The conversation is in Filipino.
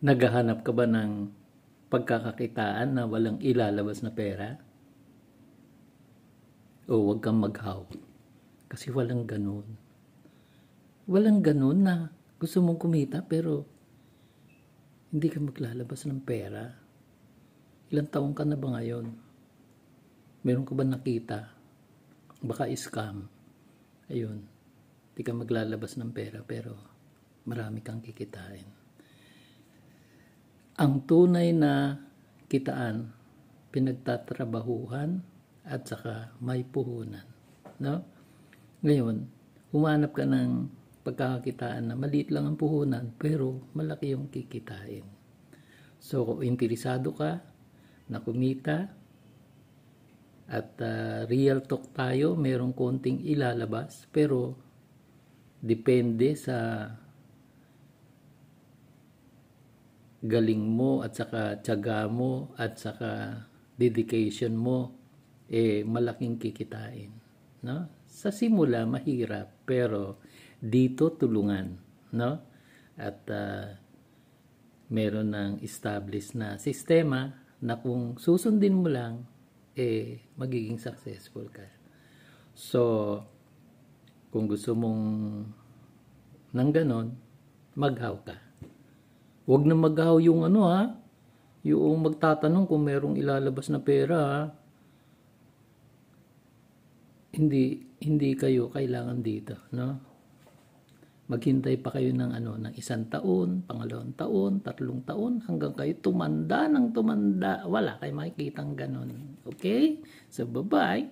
Naghahanap ka ba ng pagkakakitaan na walang ilalabas na pera? O huwag kang maghaw. Kasi walang ganun. Walang ganun na gusto mong kumita pero hindi ka maglalabas ng pera. Ilang taong ka na ba ngayon? Meron ka ba nakita? Baka scam. Ayun. Hindi ka maglalabas ng pera pero marami kang kikitain. Ang tunay na kitaan, pinagtatrabahuhan at saka may puhunan. No? Ngayon, humanap ka ng pagkakakitaan na maliit lang ang puhunan pero malaki yung kikitain. So, kung interesado ka na kumita at real talk tayo, merong konting ilalabas pero depende sa galing mo at saka tiyaga mo at saka dedication mo, malaking kikitain. No? Sa simula, mahirap, pero dito tulungan. No? At meron ng established na sistema na kung susundin mo lang, magiging successful ka. So, kung gusto mong ng ganon, maghaw ka. Huwag na maghaw yung yung magtatanong kung merong ilalabas na pera. Hindi kayo kailangan dito, no? Maghintay pa kayo ng ng 1 taon, 2 taon, 3 taon hanggang kayo tumanda ng tumanda. Wala kayo makikitang ganon. Okay? So bye-bye.